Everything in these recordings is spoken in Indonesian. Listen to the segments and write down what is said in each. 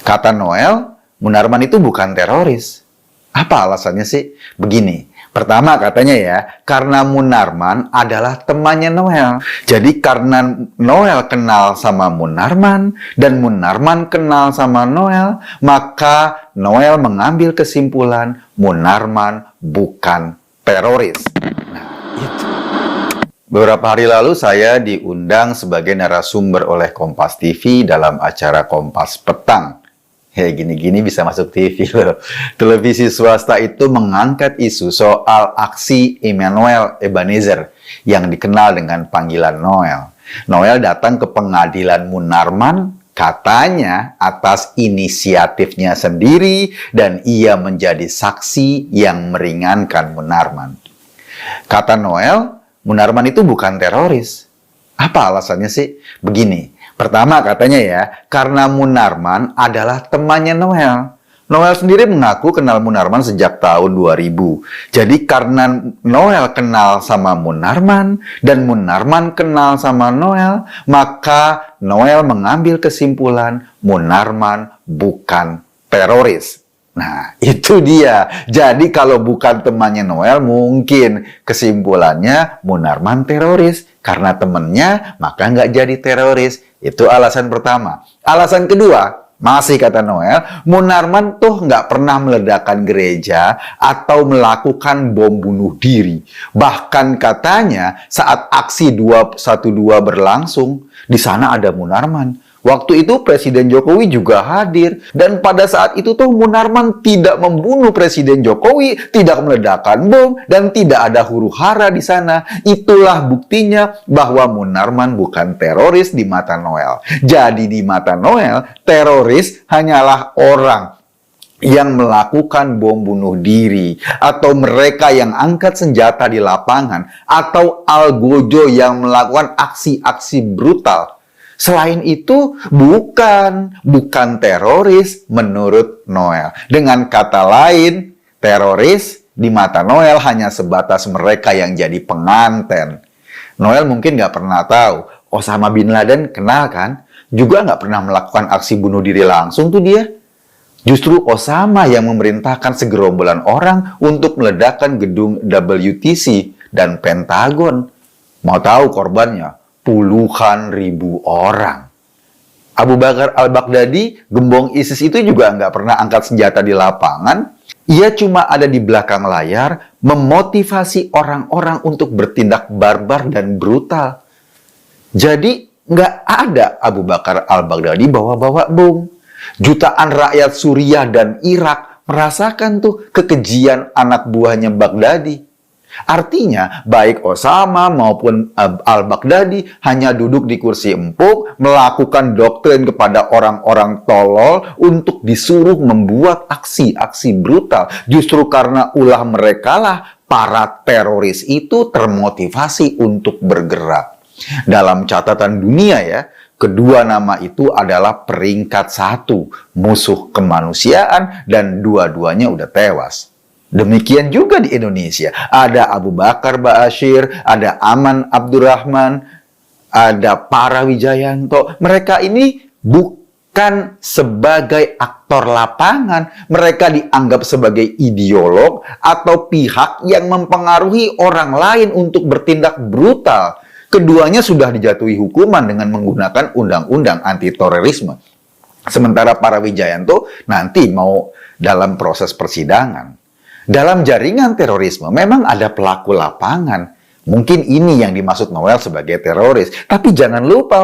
Kata Noel, Munarman itu bukan teroris. Apa alasannya sih? Begini, pertama katanya ya, karena Munarman adalah temannya Noel. Jadi karena Noel kenal sama Munarman, dan Munarman kenal sama Noel, maka Noel mengambil kesimpulan Munarman bukan teroris. Nah, itu. Beberapa hari lalu saya diundang sebagai narasumber oleh Kompas TV dalam acara Kompas Petang. Gini-gini bisa masuk TV loh. Televisi swasta itu mengangkat isu soal aksi Emmanuel Ebenezer yang dikenal dengan panggilan Noel. Noel datang ke pengadilan Munarman katanya atas inisiatifnya sendiri dan ia menjadi saksi yang meringankan Munarman. Kata Noel, Munarman itu bukan teroris. Apa alasannya sih? Begini, pertama katanya ya, karena Munarman adalah temannya Noel. Noel sendiri mengaku kenal Munarman sejak tahun 2000. Jadi karena Noel kenal sama Munarman dan Munarman kenal sama Noel, maka Noel mengambil kesimpulan Munarman bukan teroris. Nah, itu dia. Jadi kalau bukan temannya Noel, mungkin kesimpulannya Munarman teroris. Karena temannya, maka nggak jadi teroris. Itu alasan pertama. Alasan kedua, masih kata Noel, Munarman tuh nggak pernah meledakkan gereja atau melakukan bom bunuh diri. Bahkan katanya saat aksi 212 berlangsung, di sana ada Munarman. Waktu itu Presiden Jokowi juga hadir. Dan pada saat itu tuh Munarman tidak membunuh Presiden Jokowi, tidak meledakkan bom, dan tidak ada huru-hara di sana. Itulah buktinya bahwa Munarman bukan teroris di mata Noel. Jadi di mata Noel, teroris hanyalah orang yang melakukan bom bunuh diri, atau mereka yang angkat senjata di lapangan, atau algojo yang melakukan aksi-aksi brutal. Selain itu, bukan teroris menurut Noel. Dengan kata lain, teroris di mata Noel hanya sebatas mereka yang jadi penganten. Noel mungkin nggak pernah tahu, Osama Bin Laden kenal kan? Juga nggak pernah melakukan aksi bunuh diri langsung tuh dia. Justru Osama yang memerintahkan segerombolan orang untuk meledakkan gedung WTC dan Pentagon. Mau tahu korbannya? Puluhan ribu orang. Abu Bakar al-Baghdadi, gembong ISIS itu juga nggak pernah angkat senjata di lapangan. Ia cuma ada di belakang layar, memotivasi orang-orang untuk bertindak barbar dan brutal. Jadi, nggak ada Abu Bakar al-Baghdadi bawa-bawa bom. Jutaan rakyat Suriah dan Irak merasakan tuh kekejian anak buahnya Baghdadi. Artinya, baik Osama maupun al-Baghdadi hanya duduk di kursi empuk, melakukan doktrin kepada orang-orang tolol untuk disuruh membuat aksi-aksi brutal. Justru karena ulah mereka lah para teroris itu termotivasi untuk bergerak. Dalam catatan dunia ya, kedua nama itu adalah peringkat 1, musuh kemanusiaan, dan dua-duanya udah tewas. Demikian juga di Indonesia. Ada Abu Bakar Ba'asyir, ada Aman Abdurrahman, ada Para Wijayanto. Mereka ini bukan sebagai aktor lapangan. Mereka dianggap sebagai ideolog atau pihak yang mempengaruhi orang lain untuk bertindak brutal. Keduanya sudah dijatuhi hukuman dengan menggunakan undang-undang anti-terorisme. Sementara Para Wijayanto nanti mau dalam proses persidangan. Dalam jaringan terorisme memang ada pelaku lapangan. Mungkin ini yang dimaksud Noel sebagai teroris. Tapi jangan lupa,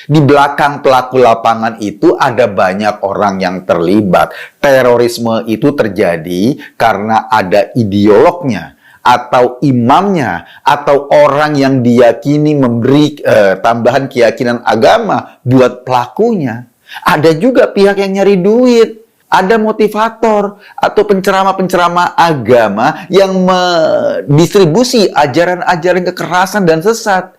di belakang pelaku lapangan itu ada banyak orang yang terlibat. Terorisme itu terjadi karena ada ideolognya, atau imamnya, atau orang yang diyakini memberi tambahan keyakinan agama buat pelakunya. Ada juga pihak yang nyari duit. Ada motivator atau penceramah-penceramah agama yang mendistribusi ajaran-ajaran kekerasan dan sesat.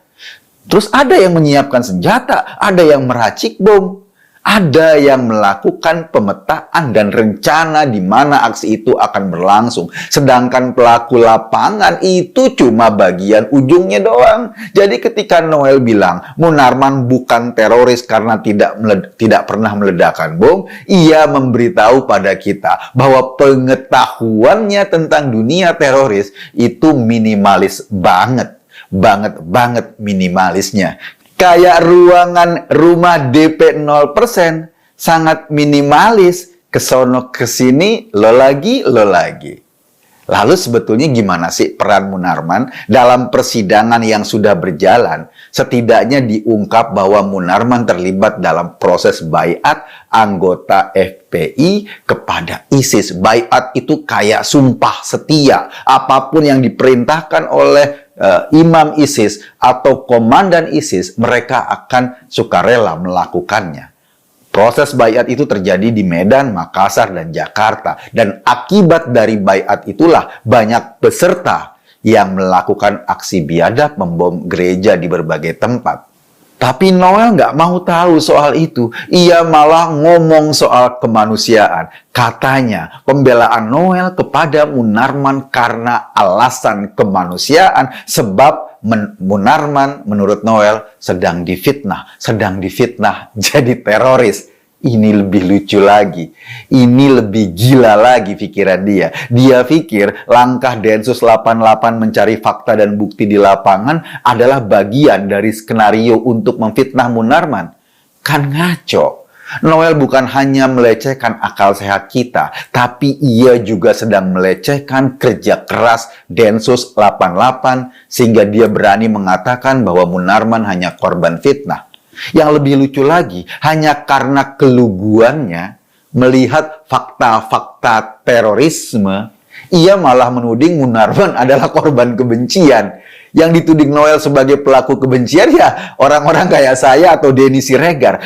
Terus ada yang menyiapkan senjata, ada yang meracik bom. Ada yang melakukan pemetaan dan rencana di mana aksi itu akan berlangsung. Sedangkan pelaku lapangan itu cuma bagian ujungnya doang. Jadi ketika Noel bilang Munarman bukan teroris karena tidak pernah meledakkan bom, ia memberitahu pada kita bahwa pengetahuannya tentang dunia teroris itu minimalis banget. Banget minimalisnya. Kayak ruangan rumah DP 0%, sangat minimalis, kesono kesini, lo lagi. Lalu sebetulnya gimana sih peran Munarman dalam persidangan yang sudah berjalan? Setidaknya diungkap bahwa Munarman terlibat dalam proses baiat anggota FPI kepada ISIS. Baiat itu kayak sumpah setia. Apapun yang diperintahkan oleh imam ISIS atau komandan ISIS, mereka akan sukarela melakukannya. Proses baiat itu terjadi di Medan, Makassar, dan Jakarta. Dan akibat dari baiat itulah banyak peserta yang melakukan aksi biadab membom gereja di berbagai tempat. Tapi Noel nggak mau tahu soal itu. Ia malah ngomong soal kemanusiaan. Katanya pembelaan Noel kepada Munarman karena alasan kemanusiaan, sebab Munarman menurut Noel sedang difitnah jadi teroris. Ini lebih lucu lagi. Ini lebih gila lagi pikiran dia. Dia pikir langkah Densus 88 mencari fakta dan bukti di lapangan adalah bagian dari skenario untuk memfitnah Munarman. Kan ngaco. Noel bukan hanya melecehkan akal sehat kita, tapi ia juga sedang melecehkan kerja keras Densus 88 sehingga dia berani mengatakan bahwa Munarman hanya korban fitnah. Yang lebih lucu lagi, hanya karena keluguannya melihat fakta-fakta terorisme, ia malah menuding Munarman adalah korban kebencian. Yang dituding Noel sebagai pelaku kebencian ya orang-orang kayak saya atau Denny Siregar.